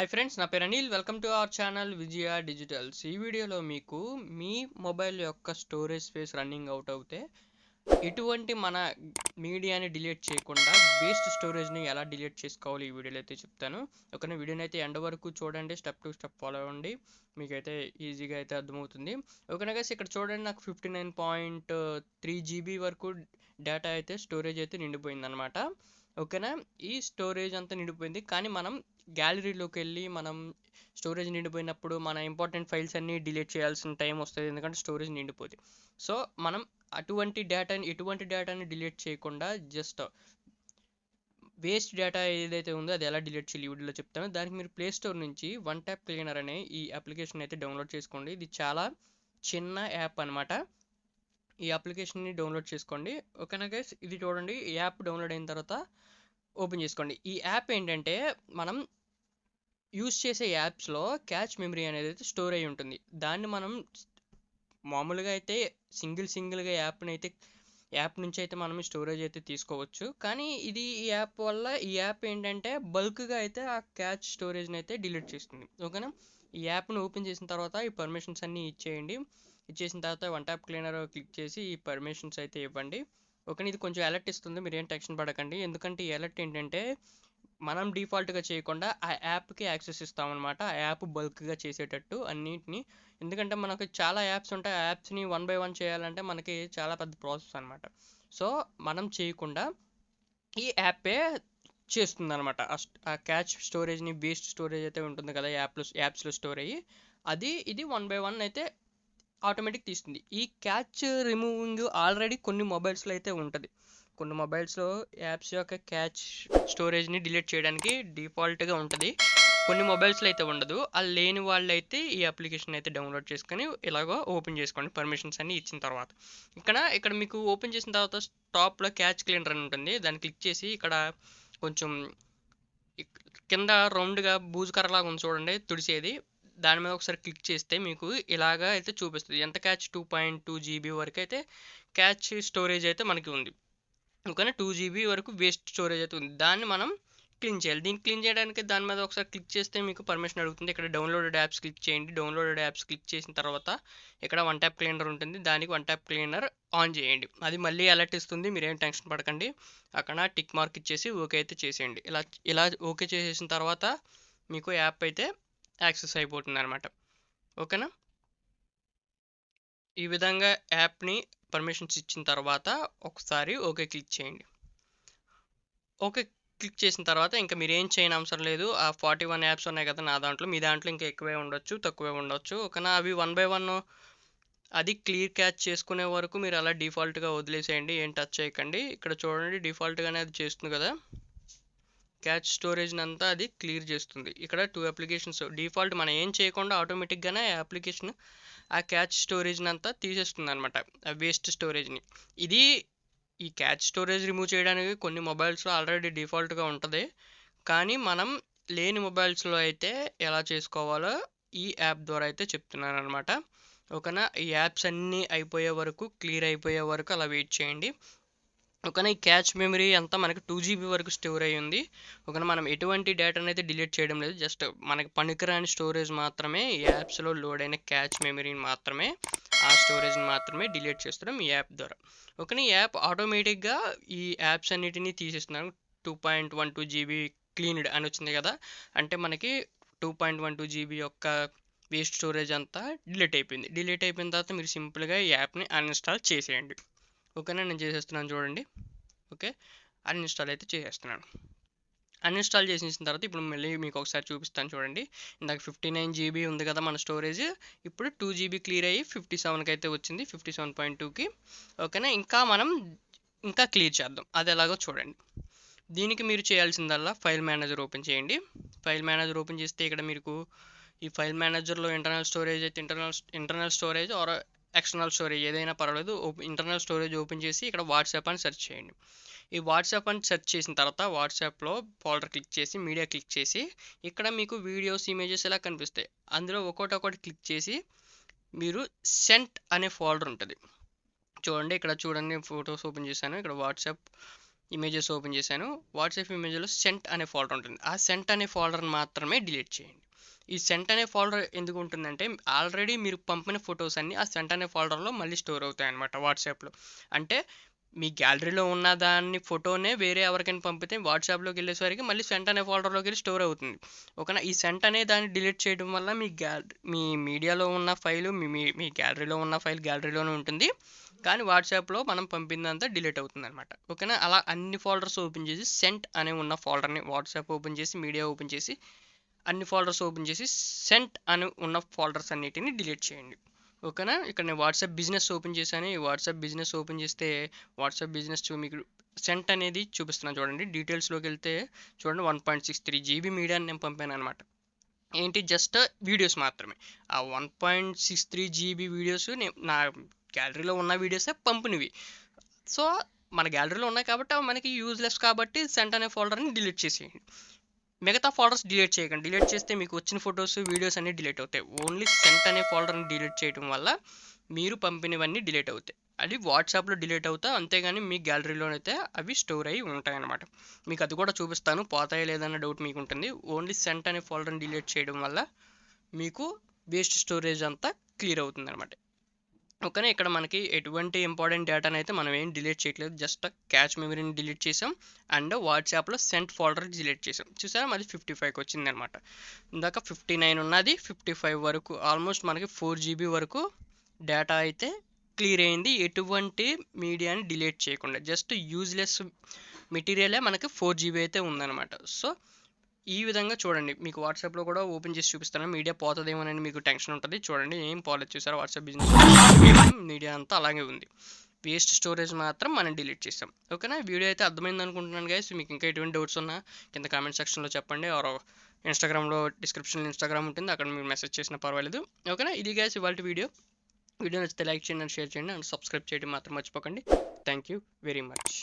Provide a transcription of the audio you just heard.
Hi friends, నా పేరు Anil. Welcome to our channel Vijaya digitals. ఈ వీడియోలో మీకు మీ మొబైల్ యొక్క స్టోరేజ్ స్పేస్ రన్నింగ్ అవుట్ అవుతే ఎటువంటి మన మీడియాని డిలీట్ చేయకుండా వేస్ట్ స్టోరేజ్ని ఎలా డిలీట్ చేసుకోవాలి ఈ వీడియోలో అయితే చెప్తాను. ఒక వీడియోని అయితే ఎండ్ వరకు చూడండి, స్టెప్ టు స్టెప్ ఫాలో అవ్వండి, మీకైతే ఈజీగా అయితే అర్థమవుతుంది. ఓకేనా గైస్, ఇక్కడ చూడండి, నాకు 59.3 GB వరకు డేటా అయితే స్టోరేజ్ అయితే నిండిపోయింది అనమాట. ఓకేనా, ఈ స్టోరేజ్ అంతా నిండిపోయింది. కానీ మనం గ్యాలరీలోకి వెళ్ళి మనం స్టోరేజ్ నిండిపోయినప్పుడు మన ఇంపార్టెంట్ ఫైల్స్ అన్నీ డిలీట్ చేయాల్సిన టైం వస్తుంది, ఎందుకంటే స్టోరేజ్ నిండిపోతుంది. సో మనం ఎటువంటి డేటాని డిలీట్ చేయకుండా జస్ట్ వేస్ట్ డేటా ఏదైతే ఉందో అది ఎలా డిలీట్ చేయాలి ఈ వీడియోలో చెప్తాను. దానికి మీరు ప్లే స్టోర్ నుంచి వన్ ట్యాప్ క్లీనర్ అనే ఈ అప్లికేషన్ అయితే డౌన్లోడ్ చేసుకోండి. ఇది చాలా చిన్న యాప్ అనమాట. ఈ అప్లికేషన్ని డౌన్లోడ్ చేసుకోండి. ఓకేనా గైస్, ఇది చూడండి, ఈ యాప్ డౌన్లోడ్ అయిన తర్వాత ఓపెన్ చేసుకోండి. ఈ యాప్ ఏంటంటే మనం యూస్ చేసే యాప్స్లో క్యాచ్ మెమరీ అనేది అయితే స్టోర్ అయి ఉంటుంది. దాన్ని మనం మామూలుగా అయితే సింగిల్గా యాప్ నుంచి అయితే మనం స్టోరేజ్ అయితే తీసుకోవచ్చు. కానీ ఈ యాప్ ఏంటంటే బల్క్గా అయితే ఆ క్యాచ్ స్టోరేజ్ని అయితే డిలీట్ చేస్తుంది. ఓకేనా, ఈ యాప్ను ఓపెన్ చేసిన తర్వాత ఈ పర్మిషన్స్ అన్నీ ఇచ్చేయండి. ఇచ్చేసిన తర్వాత వన్ ట్యాప్ క్లీనర్ క్లిక్ చేసి ఈ పర్మిషన్స్ అయితే ఇవ్వండి. ఓకే, ఇది కొంచెం అలర్ట్ ఇస్తుంది, మీరు ఏం టెన్షన్ పడకండి. ఎందుకంటే ఈ అలర్ట్ ఏంటంటే మనం డిఫాల్ట్గా చేయకుండా ఆ యాప్కి యాక్సెస్ ఇస్తామన్నమాట. ఆ యాప్ బల్క్గా చేసేటట్టు అన్నిటిని. ఎందుకంటే మనకు చాలా యాప్స్ ఉంటాయి, ఆ యాప్స్ని 1 by 1 చేయాలంటే మనకి చాలా పెద్ద ప్రాసెస్ అనమాట. సో మనం చేయకుండా ఈ యాపే చేస్తుంది అనమాట. ఆ క్యాచ్ స్టోరేజ్ని, వేస్ట్ స్టోరేజ్ అయితే ఉంటుంది కదా యాప్స్లో స్టోర్ అయ్యి, ఇది 1 by 1 అయితే ఆటోమేటిక్ తీస్తుంది. ఈ క్యాచ్ రిమూవింగ్ ఆల్రెడీ కొన్ని మొబైల్స్లో అయితే ఉంటుంది. కొన్ని మొబైల్స్లో యాప్స్ యొక్క క్యాచ్ స్టోరేజ్ని డిలీట్ చేయడానికి డిఫాల్ట్గా ఉంటుంది, కొన్ని మొబైల్స్లో అయితే ఉండదు. అది లేని వాళ్ళు అయితే ఈ అప్లికేషన్ అయితే డౌన్లోడ్ చేసుకొని ఇలాగో ఓపెన్ చేసుకోండి పర్మిషన్స్ అన్ని ఇచ్చిన తర్వాత. ఇక్కడ మీకు ఓపెన్ చేసిన తర్వాత టాప్లో క్యాచ్ క్లీనర్ అని ఉంటుంది, దాన్ని క్లిక్ చేసి ఇక్కడ కొంచెం కింద రౌండ్గా బూజు కర్రలాగా ఉంది చూడండి తుడిసేది, దాని మీద ఒకసారి క్లిక్ చేస్తే మీకు ఇలాగా అయితే చూపిస్తుంది. ఎంత క్యాచ్ 2.2 GB వరకు అయితే క్యాచ్ స్టోరేజ్ అయితే మనకి ఉంది. ఓకేనా, 2 GB వరకు వేస్ట్ స్టోరేజ్ అయితే ఉంది. దాన్ని మనం క్లీన్ చేయాలి. దీన్ని క్లీన్ చేయడానికి దాని మీద ఒకసారి క్లిక్ చేస్తే మీకు పర్మిషన్ అడుగుతుంది. ఇక్కడ డౌన్లోడెడ్ యాప్స్ క్లిక్ చేయండి. డౌన్లోడెడ్ యాప్స్ క్లిక్ చేసిన తర్వాత ఇక్కడ వన్ ట్యాప్ క్లీనర్ ఉంటుంది, దానికి వన్ ట్యాప్ క్లీనర్ ఆన్ చేయండి. అది మళ్ళీ అలర్ట్ ఇస్తుంది, మీరేం టెన్షన్ పడకండి. అక్కడ టిక్ మార్క్ ఇచ్చేసి ఓకే అయితే చేసేయండి. ఇలా ఓకే చేసేసిన తర్వాత మీకు యాప్ అయితే యాక్సెస్ అయిపోతుంది అనమాట. ఓకేనా, ఈ విధంగా యాప్ని పర్మిషన్స్ ఇచ్చిన తర్వాత ఒకసారి ఓకే క్లిక్ చేయండి. ఓకే క్లిక్ చేసిన తర్వాత ఇంకా మీరు ఏం చేయని అవసరం లేదు. ఆ 41 యాప్స్ ఉన్నాయి కదా నా దాంట్లో, మీ దాంట్లో ఇంకా ఎక్కువే ఉండొచ్చు, తక్కువే ఉండొచ్చు. ఓకేనా, అవి 1 by 1 అది క్లియర్ క్యాచ్ చేసుకునే వరకు మీరు అలా డిఫాల్ట్గా వదిలేసేయండి, ఏం టచ్ చేయకండి. ఇక్కడ చూడండి, డిఫాల్ట్గానే అది చేస్తుంది కదా, క్యాచ్ స్టోరేజ్ని అంతా అది క్లియర్ చేస్తుంది. ఇక్కడ 2 అప్లికేషన్స్ డిఫాల్ట్ మనం ఏం చేయకుండా ఆటోమేటిక్గానే ఆ అప్లికేషన్ ఆ క్యాచ్ స్టోరేజ్ని అంతా తీసేస్తుంది అనమాట, ఆ వేస్ట్ స్టోరేజ్ని. ఈ క్యాచ్ స్టోరేజ్ రిమూవ్ చేయడానికి కొన్ని మొబైల్స్లో ఆల్రెడీ డిఫాల్ట్గా ఉంటుంది, కానీ మనం లేని మొబైల్స్లో అయితే ఎలా చేసుకోవాలో ఈ యాప్ ద్వారా అయితే చెప్తున్నాను అనమాట. ఓకేనా, ఈ యాప్స్ అన్నీ అయిపోయే వరకు, క్లియర్ అయిపోయే వరకు అలా వెయిట్ చేయండి. ఓకేనా, ఈ క్యాచ్ మెమరీ అంతా మనకి 2 GB వరకు స్టోర్ అయ్యి ఉంది. ఓకేనా, మనం ఎటువంటి డేటాను అయితే డిలీట్ చేయడం లేదు, జస్ట్ మనకి పనికిరాని స్టోరేజ్ మాత్రమే, ఈ యాప్స్లో లోడ్ అయిన క్యాచ్ మెమరీని మాత్రమే, ఆ స్టోరేజ్ని మాత్రమే డిలీట్ చేస్తున్నాం ఈ యాప్ ద్వారా. ఓకేనా, ఈ యాప్ ఆటోమేటిక్గా ఈ యాప్స్ అన్నిటినీ తీసేస్తున్నాను. 2.12 GB క్లీన్డ్ అని వచ్చింది కదా, అంటే మనకి 2.12 GB యొక్క వేస్ట్ స్టోరేజ్ అంతా డిలీట్ అయిపోయింది. డిలీట్ అయిపోయిన తర్వాత మీరు సింపుల్గా ఈ యాప్ని అన్ఇన్స్టాల్ చేసేయండి. ఓకేనా, నేను చేసేస్తున్నాను చూడండి. ఓకే, అన్ఇన్స్టాల్ అయితే చేసేస్తున్నాను. అన్ఇన్స్టాల్ చేసేసిన తర్వాత ఇప్పుడు మళ్ళీ మీకు ఒకసారి చూపిస్తాను చూడండి. ఇందాక 59 GB ఉంది కదా మన స్టోరేజ్, ఇప్పుడు 2 GB క్లియర్ అయ్యి 57కి అయితే వచ్చింది, 57.2కి. ఓకేనా, మనం ఇంకా క్లియర్ చేద్దాం, అది ఎలాగో చూడండి. దీనికి మీరు చేయాల్సిందల్లా ఫైల్ మేనేజర్ ఓపెన్ చేయండి. ఫైల్ మేనేజర్ ఓపెన్ చేస్తే ఇక్కడ మీకు ఈ ఫైల్ మేనేజర్లో ఇంటర్నల్ స్టోరేజ్ అయితే internal storage are external storage ఏదైనా పర్వాలేదు. ఇంటర్నల్ స్టోరేజ్ ఓపెన్ చేసి ఇక్కడ వాట్సాప్ అని సెర్చ్ చేయండి. ఈ వాట్సాప్ అని సెర్చ్ చేసిన తర్వాత వాట్సాప్లో ఫోల్డర్ క్లిక్ చేసి మీడియా క్లిక్ చేసి ఇక్కడ మీకు వీడియోస్, ఇమేజెస్ ఇలా కనిపిస్తాయి. అందులో ఒక్కొక్కటి క్లిక్ చేసి మీరు సెంట్ అనే ఫోల్డర్ ఉంటుంది చూడండి. ఇక్కడ చూడండి, ఫొటోస్ ఓపెన్ చేశాను, ఇక్కడ వాట్సాప్ ఇమేజెస్ ఓపెన్ చేశాను. వాట్సాప్ ఇమేజ్లో సెంట్ అనే ఫోల్డర్ ఉంటుంది. ఆ సెంట్ అనే ఫోల్డర్ని మాత్రమే డిలీట్ చేయండి. ఈ సెంట్ అనే ఫోల్డర్ ఎందుకు ఉంటుందంటే ఆల్రెడీ మీరు పంపిన ఫొటోస్ అన్నీ ఆ సెంట్ అనే ఫోల్డర్లో మళ్ళీ స్టోర్ అవుతాయి అన్నమాట వాట్సాప్లో. అంటే మీ గ్యాలరీలో ఉన్న దాన్ని ఫోటోనే వేరే ఎవరికైనా పంపితే వాట్సాప్లోకి వెళ్ళేసరికి మళ్ళీ సెంట్ అనే ఫోల్డర్లోకి వెళ్ళి స్టోర్ అవుతుంది. ఓకేనా. ఈ సెంట్ అనే దాన్ని డిలీట్ చేయడం వల్ల మీ మీడియాలో ఉన్న ఫైలు మీ గ్యాలరీలో ఉన్న ఫైల్ గ్యాలరీలోనే ఉంటుంది, కానీ వాట్సాప్లో మనం పంపిందంతా డిలీట్ అవుతుంది అనమాట. ఓకేనా. అలా అన్ని ఫోల్డర్స్ ఓపెన్ చేసి సెంట్ అనే ఉన్న ఫోల్డర్ని వాట్సాప్ ఓపెన్ చేసి మీడియా ఓపెన్ చేసి అన్ని ఫోల్డర్స్ ఓపెన్ చేసి సెంట్ అని ఉన్న ఫోల్డర్స్ అన్నిటిని డిలీట్ చేయండి. ఓకేనా. ఇక్కడ నేను వాట్సాప్ బిజినెస్ ఓపెన్ చేశాను. ఈ వాట్సాప్ బిజినెస్ ఓపెన్ చేస్తే వాట్సాప్ బిజినెస్ మీకు సెంట్ అనేది చూపిస్తున్నాను చూడండి. డీటెయిల్స్లోకి వెళ్తే చూడండి 1.63 GB మీడియాని నేను పంపాను అనమాట. ఏంటి, జస్ట్ వీడియోస్ మాత్రమే. ఆ 1.63 GB వీడియోస్ నా గ్యాలరీలో ఉన్న వీడియోసే పంపినవి. సో మన గ్యాలరీలో ఉన్నాయి కాబట్టి అవి మనకి యూజ్లెస్ కాబట్టి సెంట్ అనే ఫోల్డర్ని డిలీట్ చేసేయండి. మిగతా ఫోల్డర్స్ డిలీట్ చేయకండి. డిలీట్ చేస్తే మీకు వచ్చిన ఫొటోస్ వీడియోస్ అన్నీ డిలీట్ అవుతాయి. ఓన్లీ సెంట్ అనే ఫోల్డర్ని డిలీట్ చేయడం వల్ల మీరు పంపినవన్నీ డిలీట్ అవుతాయి. అది వాట్సాప్లో డిలీట్ అవుతాయి, అంతేగాని మీ గ్యాలరీలోనైతే అవి స్టోర్ అయ్యి ఉంటాయి అన్నమాట. మీకు అది కూడా చూపిస్తాను, పోతాయా లేదన్న డౌట్ మీకు ఉంటుంది. ఓన్లీ సెంట్ అనే ఫోల్డర్ని డిలీట్ చేయడం వల్ల మీకు వేస్ట్ స్టోరేజ్ అంతా క్లియర్ అవుతుంది అనమాట. ఓకేనా. ఇక్కడ మనకి ఎటువంటి ఇంపార్టెంట్ డేటాని అయితే మనం ఏం డిలీట్ చేయట్లేదు, జస్ట్ క్యాచ్ మెమరీని డిలీట్ చేసాం అండ్ వాట్సాప్లో సెంట్ ఫోల్డర్ డిలీట్ చేసాం. చూసారా, మళ్ళీ 55కి వచ్చింది అనమాట. ఇందాక 59 ఉన్నది, 55 వరకు ఆల్మోస్ట్ మనకి 4 GB వరకు డేటా అయితే క్లియర్ అయింది. ఎటువంటి మీడియాని డిలీట్ చేయకుండా జస్ట్ యూజ్లెస్ మెటీరియలే మనకి 4 GB అయితే ఉందన్నమాట. సో ఈ విధంగా చూడండి. మీకు వాట్సాప్లో కూడా ఓపెన్ చేసి చూపిస్తాను. మీడియా పోతుందేమోనని మీకు టెన్షన్ ఉంటుంది. చూడండి, ఏం పోలేదు. చూసారా, వాట్సాప్ బిజినెస్ మీడియా అంతా అలాగే ఉంది. వేస్ట్ స్టోరేజ్ మాత్రం మనం డిలీట్ చేస్తాం. ఓకేనా. వీడియో అయితే అర్థమైంది అనుకుంటున్నాను గైస్. మీకు ఇంకా ఎటువంటి డౌట్స్ ఉన్నా కింద కామెంట్ సెక్షన్లో చెప్పండి. ఆర్ ఇన్స్టాగ్రామ్లో డిస్క్రిప్షన్లో ఇన్స్టాగ్రామ్ ఉంటుంది, అక్కడ మీరు మెసేజ్ చేసినా పర్వాలేదు. ఓకేనా. ఇది గైస్ ఇవాళ వీడియో నచ్చితే లైక్ చేయండి అండ్ షేర్ చేయండి అండ్ సబ్స్క్రైబ్ చేయడం మాత్రం మర్చిపోకండి. Thank you very much.